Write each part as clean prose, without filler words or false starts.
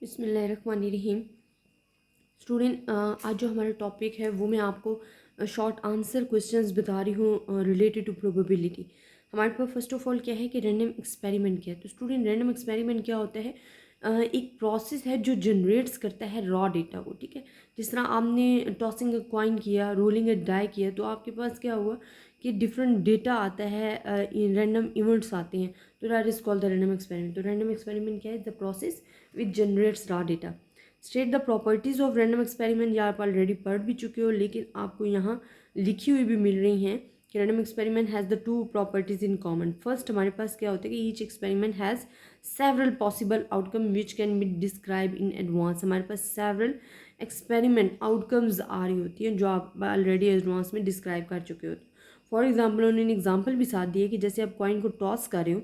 बिस्मिल्लाहिर्रहमानिर्रहीम। स्टूडेंट, आज जो हमारा टॉपिक है वो मैं आपको शॉर्ट आंसर क्वेश्चंस बता रही हूँ रिलेटेड टू प्रोबेबिलिटी। हमारे पास फर्स्ट ऑफ ऑल क्या है कि रैंडम एक्सपेरिमेंट क्या है। तो स्टूडेंट, रैंडम एक्सपेरिमेंट क्या होता है? एक प्रोसेस है जो जनरेट्स करता है रॉ डेटा को। ठीक है, जिस तरह आपने टॉसिंग अ कॉइन किया, रोलिंग अ डाई किया, तो आपके पास क्या हुआ कि डिफरेंट डेटा आता है, रैंडम इवेंट्स आते हैं। तो that is called the random experiment. तो रैंडम एक्सपेरिमेंट क्या है? The process which generates raw data. State the properties of random experiment, या आप ऑलरेडी पढ़ भी चुके हो, लेकिन आपको यहाँ लिखी हुई भी मिल रही हैं कि random experiment has the two properties in common. First, हमारे पास क्या होता है कि each experiment has several possible outcome which can be describe in advance. हमारे पास सेवरल एक्सपेरिमेंट आउटकम्स आ रही होती हैं जो आप ऑलरेडी एडवांस में डिस्क्राइब कर चुके होते हो। फॉर एग्जाम्पल, उन्होंने एग्जाम्पल भी साथ दिए कि जैसे आप कॉइन को टॉस कर रहे हो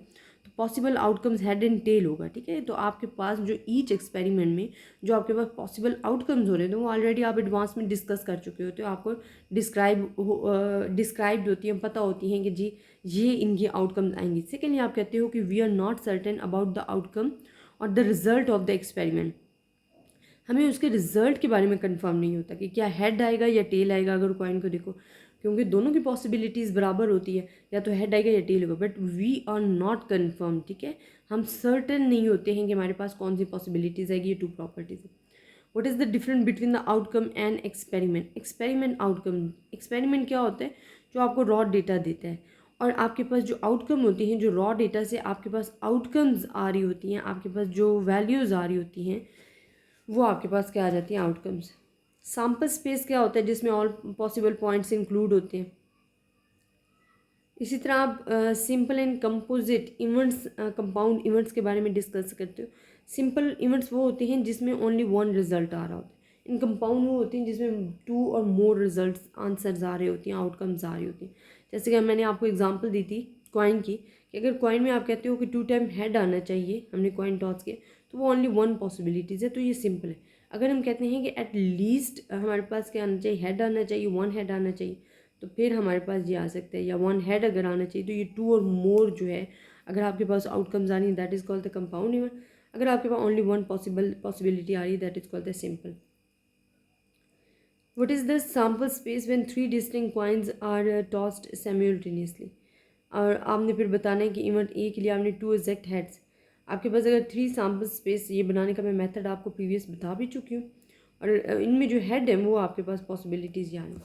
तो possible outcomes head and tail होगा। ठीक है, तो आपके पास जो ईच एक्सपेरिमेंट में जो आपके पास पॉसिबल आउटकम्स हो रहे थे वो ऑलरेडी आप एडवांस में डिस्कस कर चुके होते हो। आपको डिस्क्राइब्ड होती हैं, पता होती हैं कि जी ये इनकी आउटकम्स आएंगी। सेकेंडली, आप कहते हो कि we are not certain about the outcome और the result of the experiment. हमें उसके रिजल्ट के बारे में कंफर्म नहीं होता कि क्या हेड आएगा या टेल आएगा। अगर कॉइन को देखो, क्योंकि दोनों की पॉसिबिलिटीज़ बराबर होती है, या तो हेड आएगा या टेल होगा, but we are not confirm. ठीक है, हम सर्टन नहीं होते हैं कि हमारे पास कौन सी पॉसिबिलिटीज़ आएगी। ये टू प्रॉपर्टीज़ है। What is the difference between the outcome and experiment? Experiment outcome, experiment क्या होता है? जो आपको रॉ डेटा देता है, और आपके पास जो आउटकम होती हैं, जो रॉ डेटा से आपके पास आउटकम्स आ रही होती हैं, आपके पास जो वैल्यूज़ आ रही होती हैं, वो आपके पास क्या आ जाती हैं? आउटकम्स। सैम्पल स्पेस क्या होता है? जिसमें ऑल पॉसिबल पॉइंट्स इंक्लूड होते हैं। इसी तरह आप simple and composite events, compound events के बारे में डिस्कस करते हो। सिंपल इवेंट्स वो होते हैं जिसमें ओनली वन रिजल्ट आ रहा होता है। इन कंपाउंड वो होते हैं जिसमें टू और मोर रिजल्ट्स, आंसर्स आ रहे होती हैं, आउटकम्स आ रही होती हैं। जैसे कि मैंने आपको एग्जांपल दी थी कॉइन की, कि अगर कॉइन में आप कहते हो कि 2 टाइम हेड आना चाहिए, हमने कॉइन टॉस किया, तो वो ओनली वन पॉसिबिलिटीज़ है, तो ये सिंपल है। अगर हम कहते हैं कि एट लीस्ट हमारे पास क्या आना चाहिए? हेड आना चाहिए, वन हेड आना चाहिए, तो फिर हमारे पास ये आ सकता है। या वन हेड अगर आना चाहिए, तो ये टू और मोर जो है, अगर आपके पास आउटकम्स आ रही है, that is called the compound event. अगर आपके पास ओनली वन पॉसिबिलिटी आ रही है, that is called the simple. What is the sample space when 3 distinct coins are tossed simultaneously? और आपने फिर बताना है कि इवेंट ए के लिए आपने 2 एग्जैक्ट हेड्स। आपके पास अगर 3 सैम्पल स्पेस, ये बनाने का मैं मेथड आपको प्रीवियस बता भी चुकी हूँ, और इनमें जो हेड है वो आपके पास पॉसिबिलिटीज़ यानी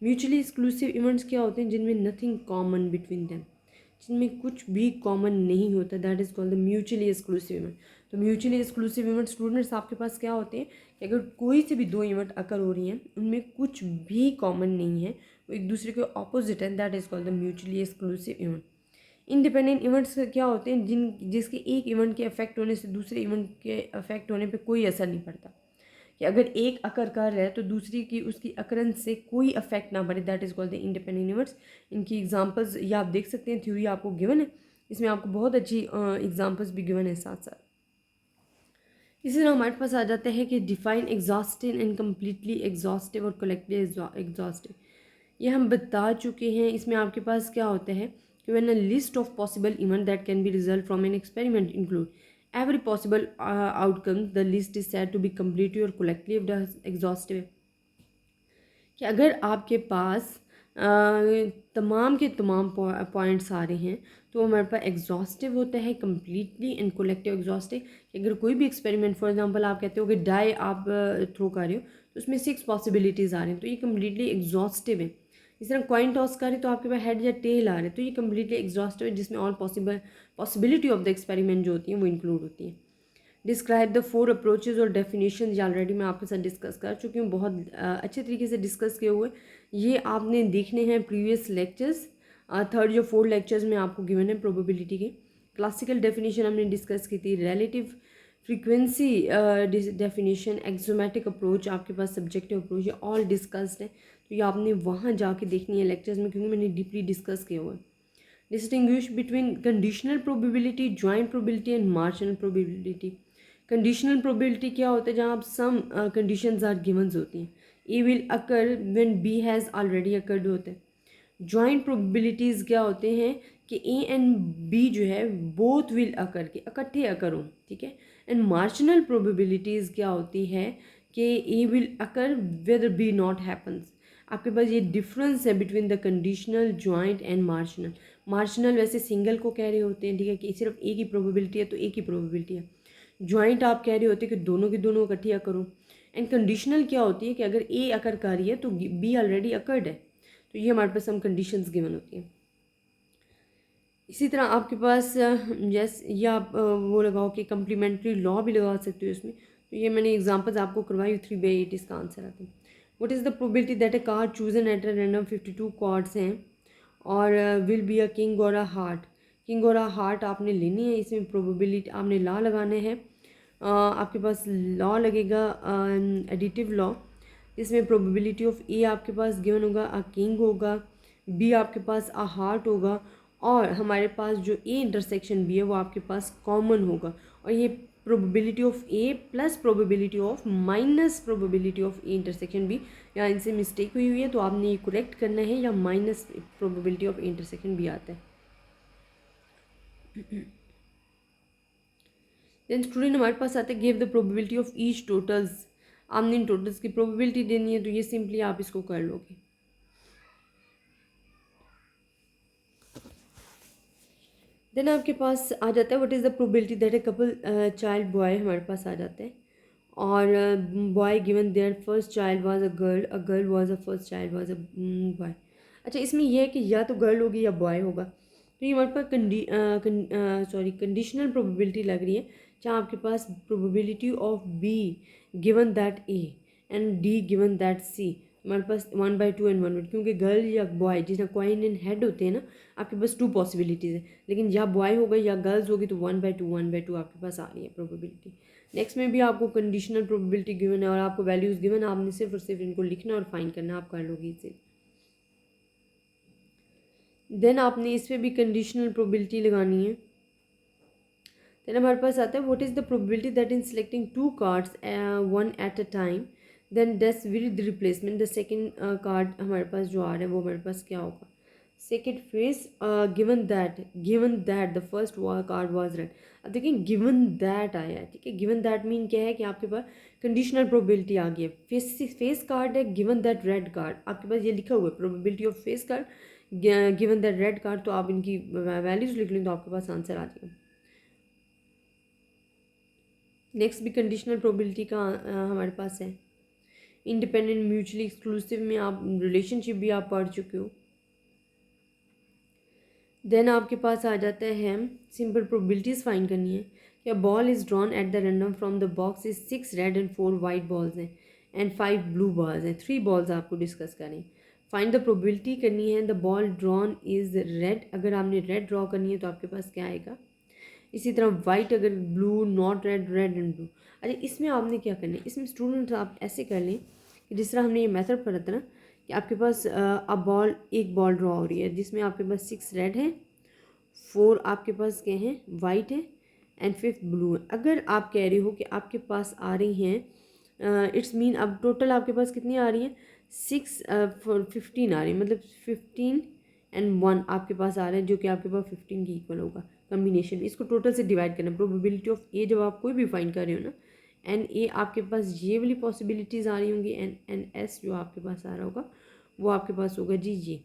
म्यूचुअली एक्सक्लूसिव इवेंट्स क्या होते हैं? जिनमें नथिंग कॉमन बिटवीन देम, जिनमें कुछ भी कॉमन नहीं होता, that is called the mutually exclusive event. तो म्यूचुअली एक्सक्लूसिव इवेंट स्टूडेंट्स आपके पास क्या होते हैं कि अगर कोई से भी दो इवेंट अकर हो रही हैं, उनमें कुछ भी कॉमन नहीं है, वो एक दूसरे के ऑपोजिट है, that is called the mutually exclusive event. Independent events क्या होते हैं? जिसके एक इवेंट के अफेक्ट होने से दूसरे इवेंट के अफेक्ट होने पे कोई असर नहीं पड़ता। कि अगर एक अकर कर रहा है तो दूसरी की, उसकी अकरेंस से कोई अफेक्ट ना पड़े, that is called the independent events. इनकी एग्जांपल्स ये आप देख सकते हैं, थ्योरी आपको गिवन है, इसमें आपको बहुत अच्छी एग्जांपल्स भी गिवन है साथ साथ। इसी तरह हमारे पास आ जाता है कि define exhaustive and completely exhaustive और कलेक्टिव एग्जॉस्टिव। ये हम बता चुके हैं। इसमें आपके पास क्या होता है कि when a list of possible event that can be result from an experiment include every possible outcome, the list is said to be completely और कलेक्टिव एग्जॉस्टिव। कि अगर आपके पास तमाम के तमाम पॉइंट्स आ रहे हैं, तो हमारे पास एग्जॉस्टिव होता है, कम्प्लीटली एंड कलेक्टिव एग्जॉस्टिव। कि अगर कोई भी एक्सपेरिमेंट, फॉर एग्जांपल आप कहते हो कि डाई आप थ्रो कर रहे हो, तो उसमें 6 पॉसिबिलिटीज़ आ रही हैं, तो ये कम्प्लीटली एग्जॉस्टिव है। इस तरह कॉइन टॉस कर रहे तो आपके पास हेड या टेल आ रहे हैं, तो ये कम्प्लीटली एग्जॉस्टिव है, जिसमें all possibility of the experiment जो होती हैं वो इंक्लूड होती हैं। डिस्क्राइब द 4 अप्रोचेज और डेफिनेशन, ये ऑलरेडी मैं आपके साथ डिस्कस कर चुकी हूँ, बहुत अच्छे तरीके से डिस्कस किए हुए। ये आपने देखने हैं प्रीवियस लेक्चर्स, थर्ड या फोर्थ लेक्चर्स में आपको गिवन है प्रोबेबिलिटी के। क्लासिकल डेफिनेशन हमने डिस्कस की थी, रिलेटिव फ्रीक्वेंसी डेफिनेशन, एक्सोमेटिक अप्रोच, आपके पास सब्जेक्टिव अप्रोच, ये ऑल डिस्कस्ड है। तो ये आपने वहाँ जाके देखनी है लेक्चर्स में, क्योंकि मैंने डीपली डिस्कस किया हुआ है। Distinguish between conditional probability, joint probability and marginal probability. Conditional probability क्या होता है? जहाँ आप सम कंडीशंस आर गिवन्स होती हैं, A will occur when B has already occurred होता है। जॉइंट प्रोबेबिलिटीज़ क्या होते हैं कि ए एंड बी जो है बोथ विल अकर के, इकट्ठे अकर हों। ठीक है, एंड मार्जिनल प्रोबेबिलिटीज़ क्या होती है कि A will occur whether B not happens. आपके पास ये डिफरेंस है between the conditional, joint and marginal. Marginal वैसे सिंगल को कह रहे होते हैं, ठीक है, कि सिर्फ एक ही प्रोबेबिलिटी है तो एक ही प्रोबेबिलिटी है। जॉइंट आप कह रहे होते हैं कि दोनों की दोनों इकट्ठियाँ करो। एंड कंडीशनल क्या होती है कि अगर ए अकर कर रही है तो बी ऑलरेडी अकर्ड है। तो ये हमारे पास हम कंडीशंस गिवन होती हैं। इसी तरह आपके पास या आप वो लगाओ कि कम्प्लीमेंट्री लॉ भी लगा सकते हो इसमें। तो ये मैंने एग्जांपल्स आपको करवाई, 3/8 इसका आंसर आता है। What is the probability that a card chosen at a random 52 cards हैं और विल बी अ किंग और अ हार्ट। किंग और अ हार्ट आपने लेनी है, इसमें प्रोबेबिलिटी आपने लॉ लगाने हैं। आपके पास लॉ लगेगा एडिटिव लॉ, इसमें प्रोबेबिलिटी ऑफ ए आपके पास गिवन होगा, अ किंग होगा, बी आपके पास अ हार्ट होगा, और हमारे पास जो ए इंटरसेक्शन बी है वो आपके पास कॉमन होगा। और ये probability of A plus probability of minus probability of A intersection B, या इनसे मिस्टेक हुई है तो आपने ये करेक्ट करना है, या minus probability of A intersection B आता है। देन स्टूडेंट हमारे पास आता है give the probability of each totals. आपने इन टोटल्स की प्रोबेबिलिटी देनी है, तो ये सिंपली आप इसको कर लोगे। देन आपके पास आ जाता है what is the probability that a couple child boy हमारे पास आ जाता है। और boy given their first child was a girl was a first child was a boy. अच्छा, इसमें यह है कि या तो गर्ल होगी या बॉय होगा। तो ये हमारे पास कंडीशनल प्रोबेबिलिटी लग रही है, जहाँ आपके पास probability of B given that A and D given that C. हमारे पास 1/2 एंड 1/2, क्योंकि गर्ल या बॉय जिसमें कॉइन एंड हेड होते हैं ना, आपके पास 2 पॉसिबिलिटीज़ है, लेकिन या बॉय होगा या गर्ल्स होगी तो 1/2 आपके पास आ रही है प्रोबेबिलिटी। नेक्स्ट में भी आपको कंडीशनल प्रोबेबिलिटी गिवन है और आपको वैल्यूज़ गिवन है, आपने सिर्फ और सिर्फ इनको लिखना और फाइंड करना, आप कर लोगे इसे। देन आपने इस पर भी कंडीशनल प्रोबेबिलिटी लगानी है। देन हमारे पास आता है what is the probability that in selecting 2 cards one at a time then this will the replacement the second card हमारे पास जो आ रहा है वो हमारे पास क्या होगा। Second face given that the first card was red. अब देखिए गिवन दैट आया है, ठीक है, गिवन दैट मीन क्या है कि आपके पास कंडीशनल प्रोबेबिलिटी आ गई है। फेस कार्ड है, गिवन दैट रेड कार्ड, आपके पास ये लिखा हुआ है probability of face card given that red card, तो आप इनकी वैल्यूज़ लिख लें तो आपके पास आंसर आ जाएगा। नेक्स्ट भी कंडीशनल प्रोबेबिलिटी का हमारे पास है। इंडिपेंडेंट म्यूचुअली एक्सक्लूसिव में आप रिलेशनशिप भी आप पढ़ चुके हो। देन आपके पास आ जाता है सिंपल प्रोबेबिलिटीज़ फाइंड करनी है कि a ball is drawn at the random from the box is 6 red and 4 white balls हैं एंड 5 ब्लू बॉल्स हैं। 3 बॉल्स आपको डिस्कस करें। फाइंड द प्रोबेबिलिटी करनी है the ball drawn is red. अगर आपने रेड ड्रॉ करनी है तो आपके पास क्या आएगा। इसी तरह वाइट, अगर blue, not red, red and blue. अच्छा, इसमें आपने क्या करना है, इसमें स्टूडेंट्स आप ऐसे कर लें कि जिस तरह हमने ये मेथड पढ़ा था ना कि आपके पास एक बॉल ड्रॉ हो रही है जिसमें आपके पास 6 रेड है, 4 आपके पास क्या हैं, वाइट है एंड 5th ब्लू है। अगर आप कह रहे हो कि आपके पास आ रही हैं इट्स मीन अब टोटल आपके पास कितनी आ रही हैं, 15 आ रही है, मतलब 15 एंड 1 आपके पास आ रहे हैं जो कि आपके पास 15 की इक्वल होगा कम्बिनेशन। इसको टोटल से डिवाइड करना, प्रोबेबिलिटी ऑफ ए जब आप कोई भी फाइंड कर रहे हो ना, एन ए आपके पास ये वाली पॉसिबिलिटीज़ आ रही होंगी, एन एस जो आपके पास आ रहा होगा वो आपके पास होगा जी ये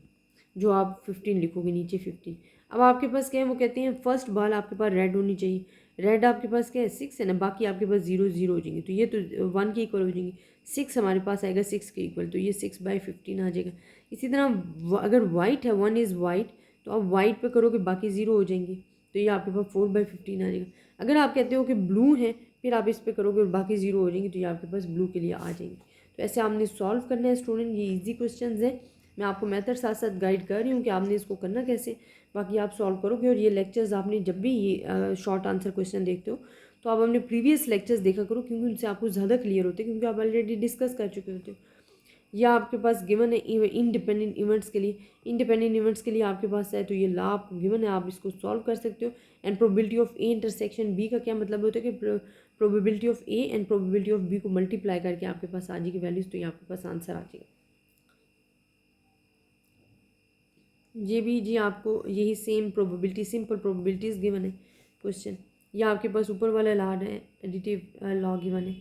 जो आप 15 लिखोगे नीचे 15। अब आपके पास क्या है, वो कहते हैं फर्स्ट बॉल आपके पास रेड होनी चाहिए। रेड आपके पास क्या है, 6 है ना, बाकी आपके पास 0 0 हो जाएंगे, तो ये तो 1 के इक्वल हो जाएंगी। 6 हमारे पास आएगा 6 के इक्वल, तो ये 6/15 आ जाएगा। इसी तरह अगर वाइट है, 1 इज़ वाइट, तो आप वाइट पे करोगे बाकी 0 हो जाएंगे, तो ये आपके पास 4/15 आ जाएगा। अगर आप कहते हो कि ब्लू है, फिर आप इस पर करोगे और बाकी 0 हो जाएंगे, तो ये आपके पास ब्लू के लिए आ जाएंगे। तो ऐसे आपने सॉल्व करना है स्टूडेंट, ये ईजी क्वेश्चन है। मैं आपको मेथड साथ साथ गाइड कर रही हूँ कि आपने इसको करना कैसे, बाकी आप सॉल्व करोगे। और ये लेक्चर्स आपने जब भी ये शॉर्ट आंसर क्वेश्चन देखते हो तो आप अपने प्रीवियस लेक्चर्स देखा करो, क्योंकि उनसे आपको ज़्यादा क्लियर होते हैं, क्योंकि आप ऑलरेडी डिस्कस कर चुके होते हो। या आपके पास गिवन है इंडिपेंडेंट इवेंट्स के लिए, इंडिपेंडेंट इवेंट्स के लिए आपके पास है तो ये ला आपको गिवन है, आप इसको सॉल्व कर सकते हो। And probability of A intersection B का क्या मतलब होता है कि probability of A and probability of B को मल्टीप्लाई करके आपके पास आ जाएगी वैल्यूज़, तो ये आपके पास आंसर आ जाएगा। ये भी जी आपको यही same probability, simple probabilities given है क्वेश्चन। या आपके पास ऊपर वाला लॉ है, एडिटिव लॉ गिवन है।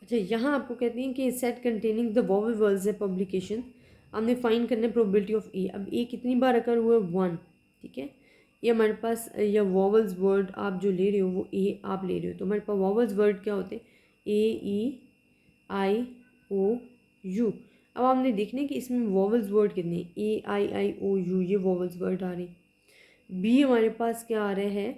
अच्छा, यहाँ आपको कहते हैं कि set containing the vowel words है पब्लिकेशन, हमने फाइंड करना है प्रोबेबिलिटी ऑफ ए। अब ए कितनी बार अकर हुआ है, 1, ठीक है। ये हमारे पास या वॉवल्स वर्ड आप जो ले रहे हो वो ए आप ले रहे हो, तो हमारे पास वॉवल्स वर्ड क्या होते हैं, ए ई आई ओ यू। अब हमने देखना है कि इसमें वॉवल्स वर्ड कितने हैं, ए आई ओ यू, ये वॉवल्स वर्ड आ रहे हैं। बी हमारे पास क्या आ रहा है,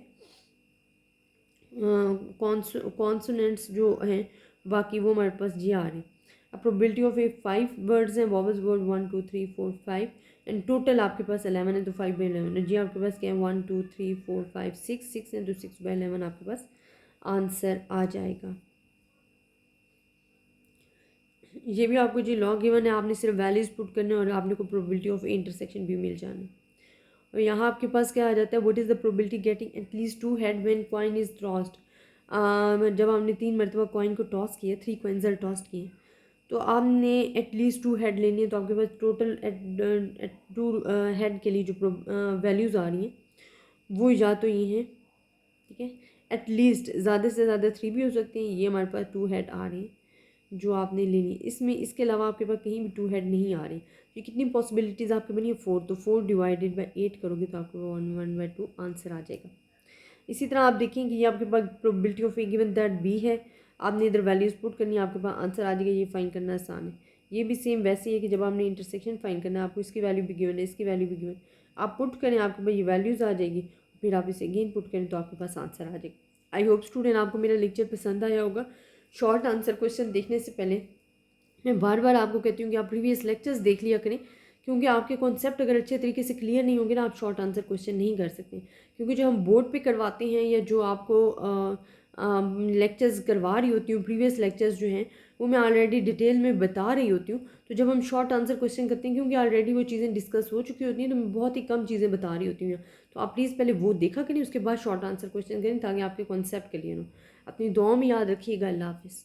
कॉन्सोनेंट्स जो हैं बाकी वो हमारे पास जी आ रहे हैं। अब प्रोबेबिलिटी ऑफ ए 5 वर्ड्स हैं, वॉवल्स वर्ड 1 2 3 4 5 एंड टोटल आपके पास 11 है, तो 5/11 है। जी आपके पास क्या है, 1 2 3 4 5 6 है, तो 6/11 आपके पास आंसर आ जाएगा। ये भी आपको जी लॉ गिवन है, आपने सिर्फ वैल्यूज पुट करने और आपने को प्रोबेबिलिटी ऑफ ए इंटरसेक्शन भी मिल जाना। और यहाँ आपके पास क्या आ जाता है, what is the probability getting at least 2 head when coin is tossed. जब आपने 3 मरतबा कॉइन को टॉस किया, 3 कॉइन्स आर टॉस किए, तो आपने एटलीस्ट 2 हेड लेनी है, तो आपके पास टोटल एट 2 हेड के लिए जो वैल्यूज़ आ रही हैं वो या तो ये हैं, ठीक है। एटलीस्ट ज़्यादा से ज़्यादा 3 भी हो सकते हैं, ये हमारे पास 2 हेड आ रहे हैं जो आपने लेनी है। इसमें इसके अलावा आपके पास कहीं भी 2 हेड नहीं आ रही। तो कितनी पॉसिबिलिटीज़ आपकी बनी है, 4, तो 4 डिवाइडेड बाई 8 करोगे तो आपको 1/2 आंसर आ जाएगा। इसी तरह आप देखें कि ये आपके पास probability of A given that B है, आपने इधर वैल्यूज पुट करनी है, आपके पास आंसर आ जाएगा। ये फाइंड करना आसान है। ये भी सेम वैसे ही है कि जब आपने इंटरसेक्शन फाइंड करना है, आपको इसकी वैल्यू भी गिवन है, इसकी वैल्यू भी गिवन, आप पुट करें आपके पास ये वैल्यूज़ आ जाएगी, फिर आप इसे अगेन पुट करें तो आपके पास आंसर आ जाएगा। आई होप स्टूडेंट आपको मेरा लेक्चर पसंद आया होगा। शॉर्ट आंसर क्वेश्चन देखने से पहले मैं बार बार आपको कहती हूँ कि आप प्रीवियस लेक्चर्स देख लिया करें, क्योंकि आपके कॉन्सेप्ट अगर अच्छे तरीके से क्लियर नहीं होंगे ना, आप शॉर्ट आंसर क्वेश्चन नहीं कर सकते। क्योंकि जो हम बोर्ड पे करवाते हैं या जो आपको लेक्चर्स करवा रही होती हूँ, प्रीवियस लेक्चर्स जो हैं वो मैं ऑलरेडी डिटेल में बता रही होती हूँ। तो जब हम शॉर्ट आंसर क्वेश्चन करते हैं, क्योंकि ऑलरेडी वो चीज़ें डिस्कस हो चुकी होती हैं, तो मैं बहुत ही कम चीज़ें बता रही होती हूँ। तो आप प्लीज़ पहले वो देखा करें, उसके बाद शॉर्ट आंसर क्वेश्चन करें ताकि आपके कॉन्सेप्ट क्लियर हो। अपनी दुआ में याद रखिएगा। अल्लाह हाफिज़।